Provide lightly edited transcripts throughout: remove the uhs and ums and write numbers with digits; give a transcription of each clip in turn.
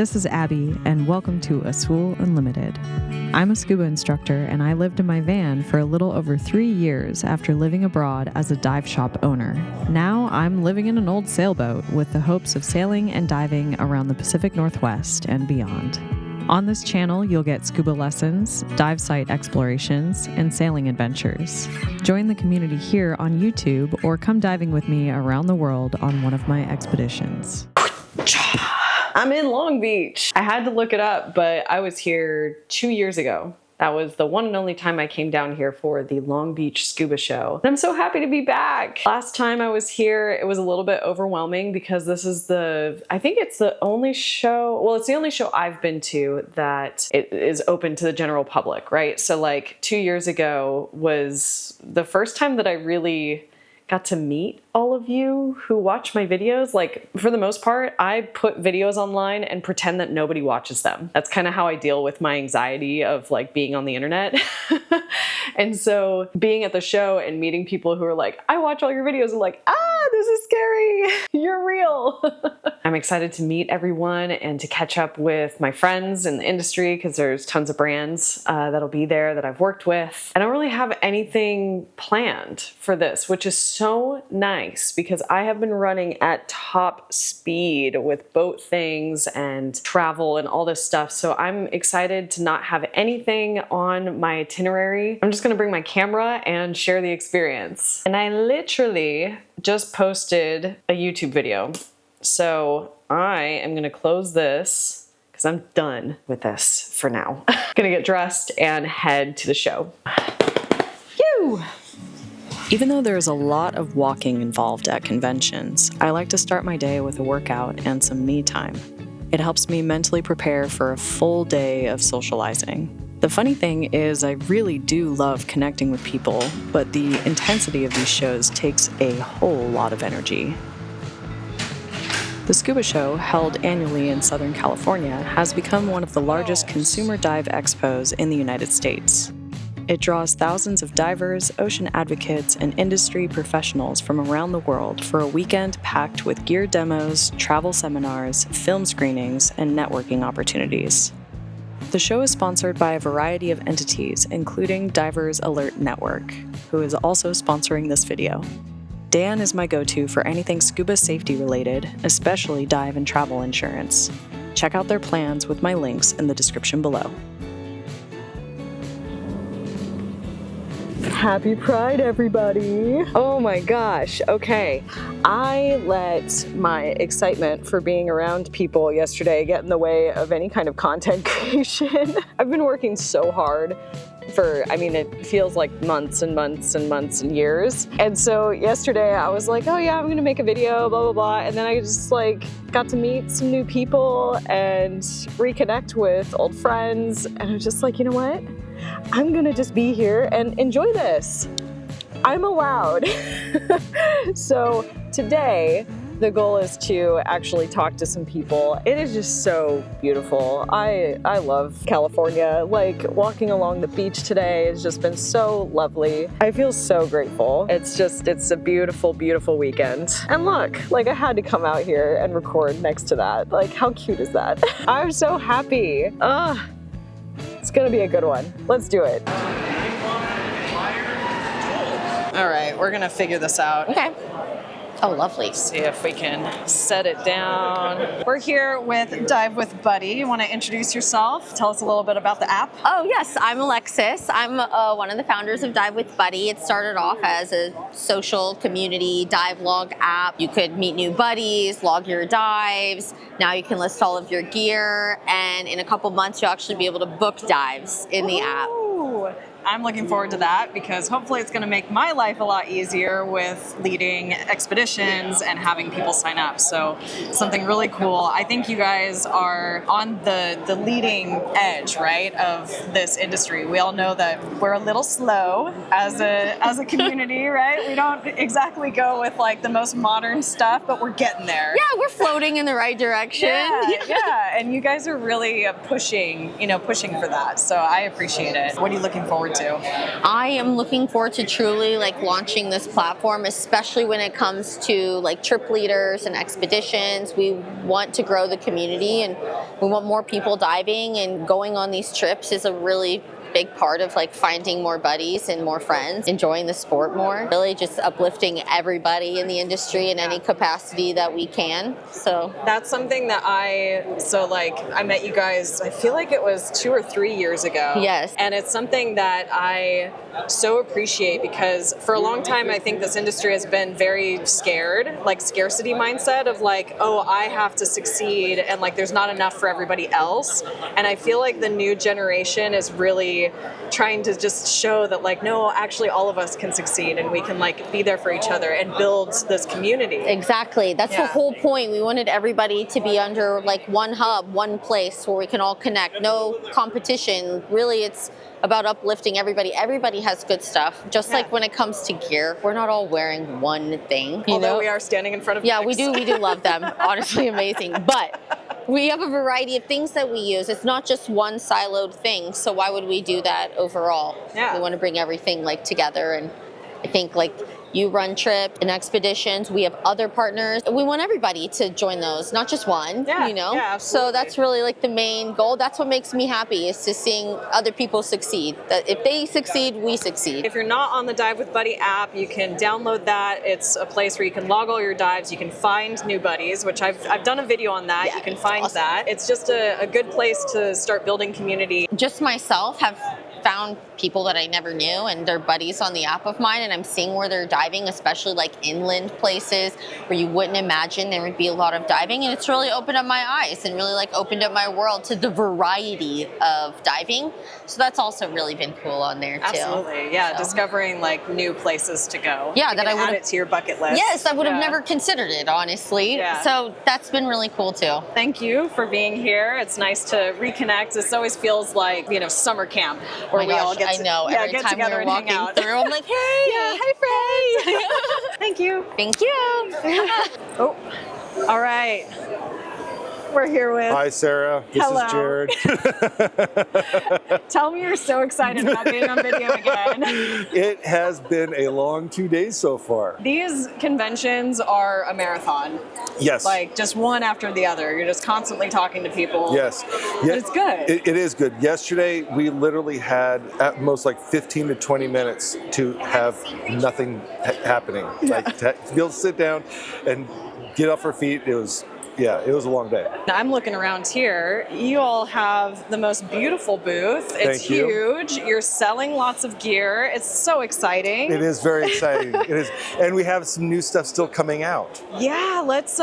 This is Abby, and welcome to Azul Unlimited. I'm a scuba instructor, and I lived in my van for a little over 3 years after living abroad as a dive shop owner. Now I'm living in an old sailboat with the hopes of sailing and diving around the Pacific Northwest and beyond. On this channel, you'll get scuba lessons, dive site explorations, and sailing adventures. Join the community here on YouTube or come diving with me around the world on one of my expeditions. I'm in Long Beach. I had to look it up, but I was here 2 years ago. That was the one and only time I came down here for the Long Beach Scuba Show. And I'm so happy to be back. Last time I was here, it was a little bit overwhelming because this is I think it's the only show, well, it's the only show I've been to that it is open to the general public, right? So like 2 years ago was the first time that I really got to meet all of you who watch my videos. Like, for the most part, I put videos online and pretend that nobody watches them. That's kind of how I deal with my anxiety of like being on the internet. And so being at the show and meeting people who are like, I watch all your videos, and like, this is scary. You're real. I'm excited to meet everyone and to catch up with my friends in the industry because there's tons of brands that'll be there that I've worked with. I don't really have anything planned for this, which is so nice because I have been running at top speed with boat things and travel and all this stuff. So I'm excited to not have anything on my itinerary. I'm just gonna bring my camera and share the experience. And I literally just posted a YouTube video. So I am gonna close this because I'm done with this for now. Gonna get dressed and head to the show. Phew! Even though there is a lot of walking involved at conventions, I like to start my day with a workout and some me time. It helps me mentally prepare for a full day of socializing. The funny thing is I really do love connecting with people, but the intensity of these shows takes a whole lot of energy. The Scuba Show, held annually in Southern California, has become one of the largest consumer dive expos in the United States. It draws thousands of divers, ocean advocates, and industry professionals from around the world for a weekend packed with gear demos, travel seminars, film screenings, and networking opportunities. The show is sponsored by a variety of entities, including Divers Alert Network, who is also sponsoring this video. Dan is my go-to for anything scuba safety related, especially dive and travel insurance. Check out their plans with my links in the description below. Happy Pride, everybody! Oh my gosh, okay. I let my excitement for being around people yesterday get in the way of any kind of content creation. I've been working so hard for, it feels like months and months and months and years. And so yesterday I was like, oh yeah, I'm gonna make a video, blah, blah, blah. And then I just got to meet some new people and reconnect with old friends. And I was just like, you know what? I'm gonna just be here and enjoy this. I'm allowed. So today, the goal is to actually talk to some people. It is just so beautiful. I love California. Like, walking along the beach today has just been so lovely. I feel so grateful. It's a beautiful, beautiful weekend. And look, I had to come out here and record next to that. Like, how cute is that? I'm so happy. It's gonna be a good one. Let's do it. All right, we're gonna figure this out. Okay. Oh, lovely. See if we can set it down. We're here with Dive with Buddy. You want to introduce yourself? Tell us a little bit about the app. Oh, yes. I'm Alexis. I'm one of the founders of Dive with Buddy. It started off as a social community dive log app. You could meet new buddies, log your dives. Now you can list all of your gear. And in a couple months, you'll actually be able to book dives in the app. I'm looking forward to that because hopefully it's going to make my life a lot easier with leading expeditions and having people sign up. So something really cool. I think you guys are on the leading edge, right, of this industry. We all know that we're a little slow as a community, right? We don't exactly go with the most modern stuff, but we're getting there. Yeah, we're floating in the right direction. Yeah. And you guys are really pushing for that. So I appreciate it. What are you looking forward forward to? I am looking forward to truly like launching this platform, especially when it comes to like trip leaders and expeditions. We want to grow the community and we want more people diving, and going on these trips is a really big part of like finding more buddies and more friends, enjoying the sport more, really just uplifting everybody in the industry in any capacity that we can. So that's something that I met you guys, I feel like it was 2 or 3 years ago. Yes. And it's something that I so appreciate, because for a long time I think this industry has been very scared, like scarcity mindset of like, oh, I have to succeed and like there's not enough for everybody else. And I feel like the new generation is really trying to just show that like, no, actually all of us can succeed and we can like be there for each other and build this community. Exactly. That's the whole point. We wanted everybody to be under like one hub, one place where we can all connect. No competition. Really, it's about uplifting everybody. Everybody has good stuff. Just like when it comes to gear, we're not all wearing one thing. Although we are standing in front of Nex. We do love them. Honestly, amazing. But we have a variety of things that we use. It's not just one siloed thing. So why would we do that overall? Yeah. We want to bring everything like together, and I think like you run trip and expeditions. We have other partners. We want everybody to join those, not just one, you know? Yeah, so that's really like the main goal. That's what makes me happy, is to seeing other people succeed. That if they succeed, we succeed. If you're not on the Dive with Buddy app, you can download that. It's a place where you can log all your dives. You can find new buddies, which I've done a video on that. Yeah, you can find awesome. that. It's just a good place to start building community. Just myself have found people that I never knew, and they're buddies on the app of mine, and I'm seeing where they're diving, especially like inland places where you wouldn't imagine there would be a lot of diving, and it's really opened up my eyes and really like opened up my world to the variety of diving. So that's also really been cool on there too. Absolutely, yeah. So, discovering like new places to go. Yeah, that I would add it to your bucket list. Yes, I would have never considered it, honestly. Yeah. So that's been really cool too. Thank you for being here. It's nice to reconnect. This always feels like, you know, summer camp where we all get I know. Every get time together we're and walking hang out. through, I'm like, hey, hi friends. Thank you. Thank you. Oh, all right. We're here with... Hi, Sarah. This Hello. is Jared. Tell me you're so excited about being on video again. It has been a long 2 days so far. These conventions are a marathon. Yes. Like just one after the other. You're just constantly talking to people. Yes. But it's good. It is good. Yesterday, we literally had at most like 15 to 20 minutes to have nothing happening. Like to be able to sit down and get off our feet. It was a long day. Now, I'm looking around here. You all have the most beautiful booth. It's huge. You're selling lots of gear. It's so exciting. It is very exciting. It is, and we have some new stuff still coming out. Yeah, let's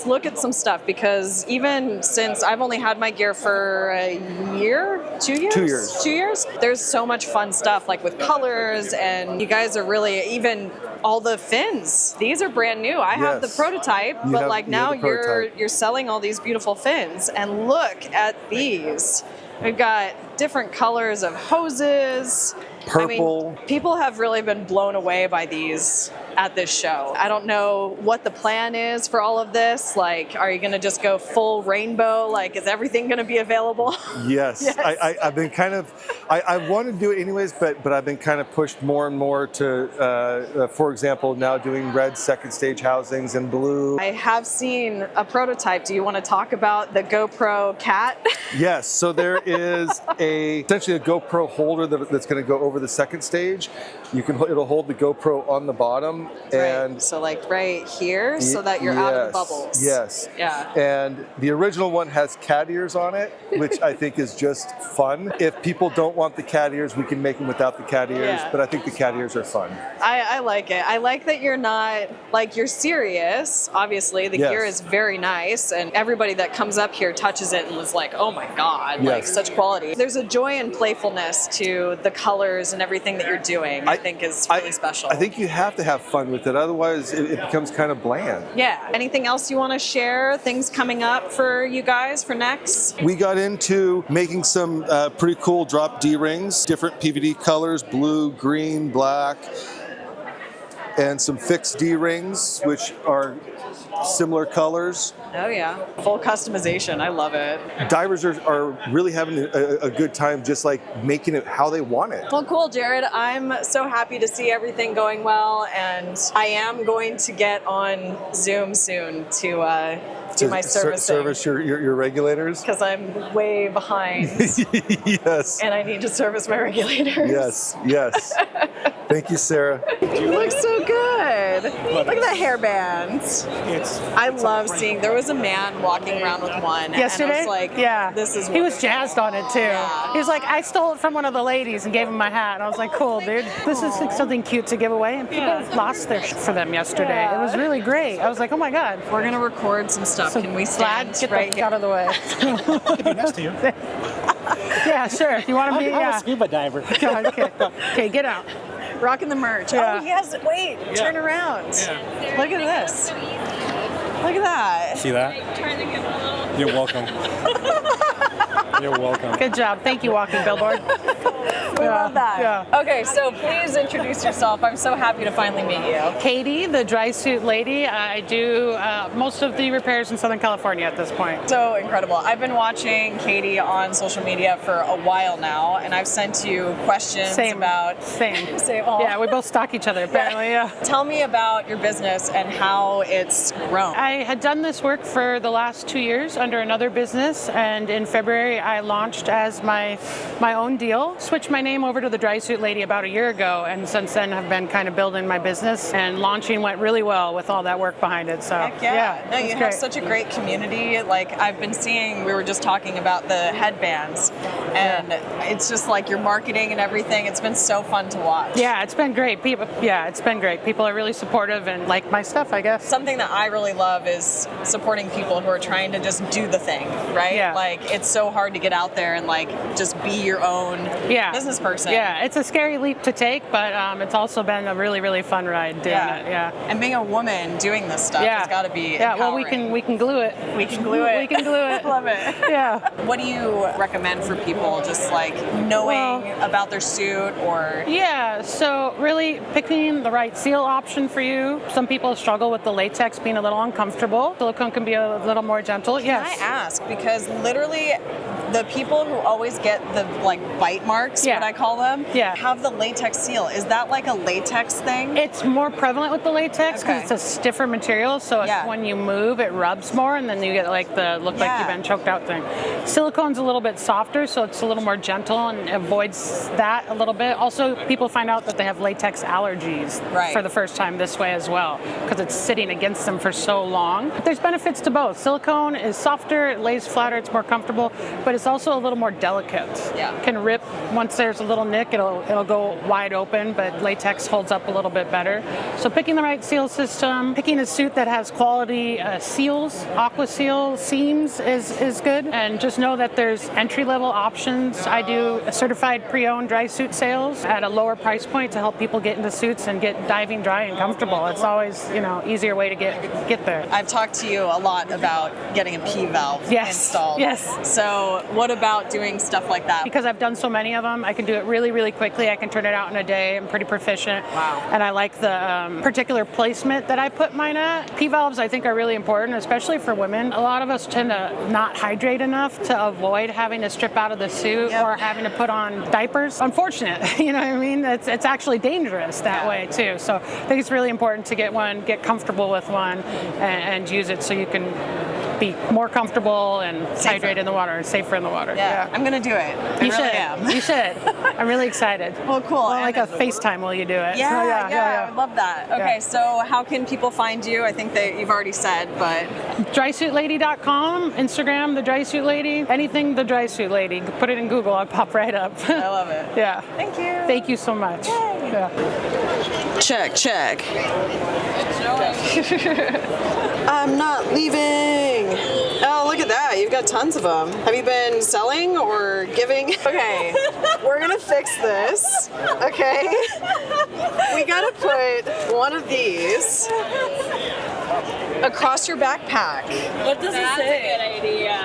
look at some stuff, because even since I've only had my gear for a year, 2 years? 2 years. 2 years? There's so much fun stuff, like with colors, and you guys are really, even all the fins. These are brand new. I have the prototype, but like now you're selling all these beautiful fins, and look at these. We've got different colors of hoses. Purple. I mean, people have really been blown away by these at this show. I don't know what the plan is for all of this. Like, are you going to just go full rainbow? Like, is everything going to be available? Yes. I've been kind of, I want to do it anyways, but I've been kind of pushed more and more to, for example, now doing red second stage housings and blue. I have seen a prototype. Do you want to talk about the GoPro Cat? Yes. So there is essentially a GoPro holder that's going to go over the second stage. It'll hold the GoPro on the bottom, and so like right here, so that you're out of the bubbles. Yes. Yeah. And the original one has cat ears on it, which I think is just fun. If people don't want the cat ears, we can make them without the cat ears, but I think the cat ears are fun. I like it. I like that you're not, like, you're serious. Obviously, the gear is very nice, and everybody that comes up here touches it and is like, oh my God, like such quality. There's a joy and playfulness to the colors and everything that you're doing, I think is really special. I think you have to have fun with it, otherwise it becomes kind of bland. Yeah. Anything else you want to share? Things coming up for you guys for Nex? We got into making some pretty cool drop D-rings, different PVD colors, blue, green, black. and some fixed D-rings, which are similar colors. Oh yeah, full customization. I love it. Divers are really having a good time just like making it how they want it. Well, cool, Jared. I'm so happy to see everything going well, and I am going to get on Zoom soon to do my servicing. Service your regulators? Because I'm way behind. Yes. And I need to service my regulators. Yes. Thank you, Sarah. You look so good. Look at that hairband. I love seeing. There was a man walking around with one. Yesterday? And I was like, yeah. This is. He was jazzed on it too. Yeah. He was like, I stole it from one of the ladies and gave him my hat. And I was like, cool, dude. This is like something cute to give away. And people lost their shit for them yesterday. Yeah. It was really great. I was like, oh my God. We're gonna record some stuff. So Can we stand Vlad, get right the here? out of the way. Next to you. Yeah, sure. You want to be? I'm Yeah. a scuba diver. Okay, get out. Rocking the merch. Yeah. Oh yes. Wait. Turn around. Yeah. Look at this. Look at that. See that? You're welcome. You're welcome. Good job. Thank you, Walking Billboard. We love that. Yeah. Okay, so please introduce yourself. I'm so happy to finally meet you. Katie, the Drysuit Lady. I do most of the repairs in Southern California at this point. So incredible. I've been watching Katie on social media for a while now, and I've sent you questions about... Same. Oh. Yeah, we both stalk each other, apparently, yeah. Tell me about your business and how it's grown. I had done this work for the last 2 years under another business, and in February I launched as my own deal. Switched my name over to the Drysuit Lady about a year ago, and since then have been kind of building my business, and launching went really well with all that work behind it. So Heck yeah. No, you it's have great. such a great community. Like I've been seeing, we were just talking about the headbands, and it's just like your marketing and everything. It's been so fun to watch. Yeah, it's been great. It's been great. People are really supportive and like my stuff, I guess. Something that I really love is supporting people who are trying to just do the thing, right? Yeah. Like it's so hard to get out there and like just be your own business person. Yeah, it's a scary leap to take, but it's also been a really, really fun ride doing it. Yeah. And being a woman doing this stuff has got to be well, empowering. we can glue it. We can glue it. We can glue it. Love it. Yeah. What do you recommend for people just like knowing about their suit or? Yeah, so really picking the right seal option for you. Some people struggle with the latex being a little uncomfortable. Silicone can be a little more gentle. Can I ask? Because literally the people who always get the like bite marks, what I call them, have the latex seal. Is that like a latex thing? It's more prevalent with the latex because it's a stiffer material, so when you move, it rubs more, and then you get like the look like you've been choked out thing. Silicone's a little bit softer, so it's a little more gentle and avoids that a little bit. Also, people find out that they have latex allergies for the first time this way as well, because it's sitting against them for so long. But there's benefits to both. Silicone is softer, it lays flatter, it's more comfortable, but it's also a little more delicate. It can rip once there's a little nick, it'll go wide open, but latex holds up a little bit better. So picking the right seal system, picking a suit that has quality seals, aqua seal seams is good, and just know that there's entry-level options. I do a certified pre-owned dry suit sales at a lower price point to help people get into suits and get diving dry and comfortable. It's always, easier way to get there. I've talked to you a lot about getting a P-valve installed. Yes. So what about doing stuff like that? Because I've done so many of them, I can do it really, really quickly. I can turn it out in a day. I'm pretty proficient. Wow. And I like the particular placement that I put mine at. P-valves, I think, are really important, especially for women. A lot of us tend to not hydrate enough to avoid having to strip out of the suit or having to put on diapers. Unfortunate, you know what I mean? It's actually dangerous that way too. So I think it's really important to get one, get comfortable with one, and use it so you can be more comfortable and hydrated in the water and safer in the water. Yeah. I'm gonna do it. You I should. really am. You should. I'm really excited. Well, cool. Well, like a FaceTime while you do it. Yeah, So, I would love that. Okay, so how can people find you? I think that you've already said, but... Drysuitlady.com, Instagram, the Drysuit Lady, anything the Drysuit Lady. Put it in Google, I'll pop right up. I love it. Yeah. Thank you. Thank you so much. Yay. Yeah. Check. I'm not leaving. Oh, look at that. You've got tons of them. Have you been selling or giving? Okay, we're gonna fix this. Okay? We gotta put one of these across your backpack. What does it say? That's a good idea.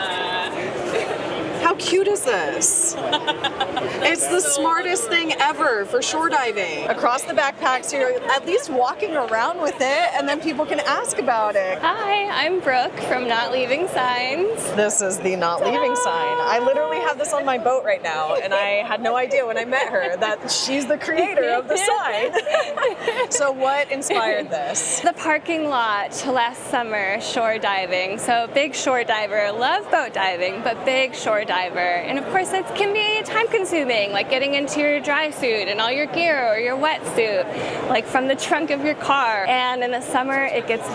How cute is this? It's It's the smartest thing ever for shore diving. Across the backpack, so you're at least walking around with it, and then people can ask about it. Hi, I'm Brooke from Not Leaving Signs. This is the Not Leaving sign. I literally have this on my boat right now, and I had no idea when I met her that she's the creator of the sign. So what inspired this? The parking lot last summer, shore diving. So big shore diver, love boat diving, but big shore diver. And of course it can be time consuming, like getting into your dry suit and all your gear or your wetsuit, like from the trunk of your car. And in the summer it gets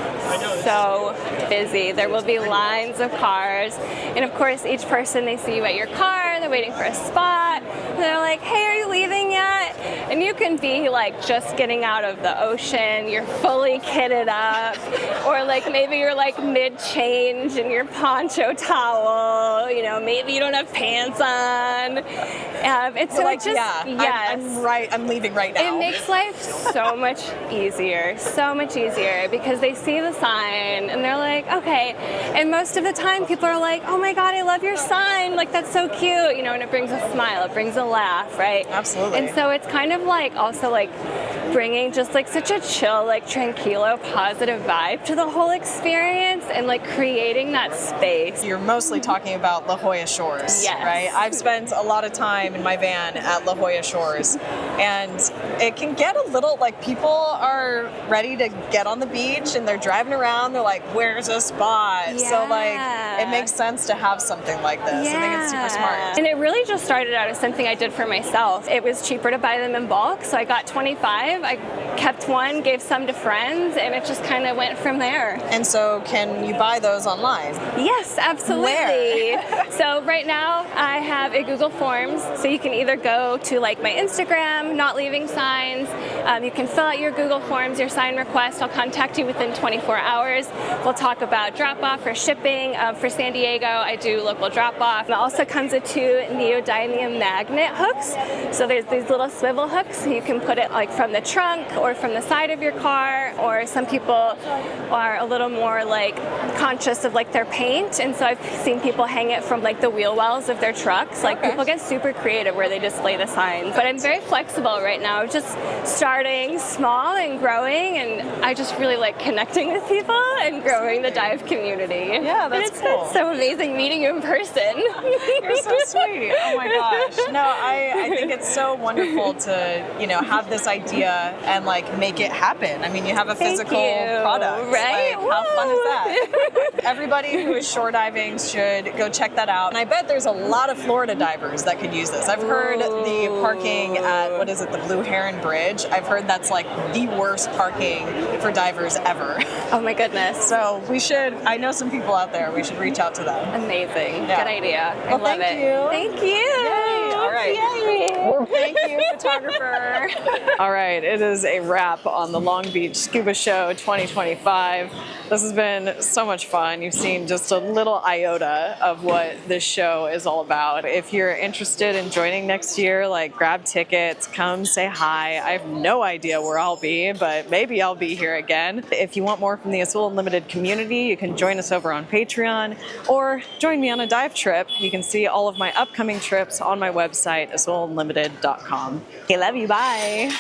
so busy. There will be lines of cars. And of course each person, they see you at your car, they're waiting for a spot. And they're like, hey, are you leaving yet? And you can be like just getting out of the ocean, you're fully kitted up, or like maybe you're like mid-change in your poncho towel, you know, maybe you don't have pants on. It's so like, just, yes. I'm leaving right now. It makes life so much easier because they see the sign and they're like, okay. And most of the time people are like, oh my God, I love your sign. Like, that's so cute, you know, and it brings a smile, it brings a laugh, right? Absolutely. And so it's kind of like also like bringing just like such a chill, like tranquilo, positive vibe to the whole experience and like creating that space. You're mostly talking about La Jolla Shores, yes. right? I've spent a lot of time in my van at La Jolla Shores, and it can get a little, like, people are ready to get on the beach and they're driving around, they're like, where's a spot? Yeah. So like, it makes sense to have something like this. Yeah. I think it's super smart. And it really just started out as something I did for myself. It was cheaper to buy them in bulk, so I got 25. I kept one, gave some to friends, and it just kind of went from there. And so can you buy those online? Yes, absolutely. Where? So right now I have a Google Forms, so you can either go to like my Instagram, Not Leaving Signs. You can fill out your Google Forms, your sign request. I'll contact you within 24 hours. We'll talk about drop-off or shipping. For San Diego, I do local drop-off. It also comes with 2 neodymium magnet hooks. So there's these little swivel hooks, so you can put it like from the trunk or from the side of your car, or some people are a little more like conscious of like their paint, and so I've seen people hang it from like the wheel wells of their trucks. Like, people get super creative where they display the signs. But I'm very flexible right now, just starting small and growing, and I just really like connecting with people and growing the dive community. Yeah, that's cool. It's so amazing meeting you in person. You're so sweet. Oh my gosh. No, I think it's so wonderful to, you know, have this idea and like make it happen. I mean, you have a physical product, right? Like, how fun is that? Everybody who is shore diving should go check that out. And I bet there's a lot of Florida divers that could use this. I've heard the parking at, what is it, the Blue Heron Bridge. I've heard that's like the worst parking for divers ever. Oh my goodness. So we should, I know some people out there, we should reach out to them. Amazing. Yeah. Good idea. I Well, love thank it. you. Thank you. Yay. All right. Yay. Thank you, photographer. All right, it is a wrap on the Long Beach Scuba Show 2025. This has been so much fun. You've seen just a little iota of what this show is all about. If you're interested in joining next year, like, grab tickets, come say hi. I have no idea where I'll be, but maybe I'll be here again. If you want more from the Azul Unlimited community, you can join us over on Patreon or join me on a dive trip. You can see all of my upcoming trips on my website, azulunlimited.com. Okay, love you. Bye.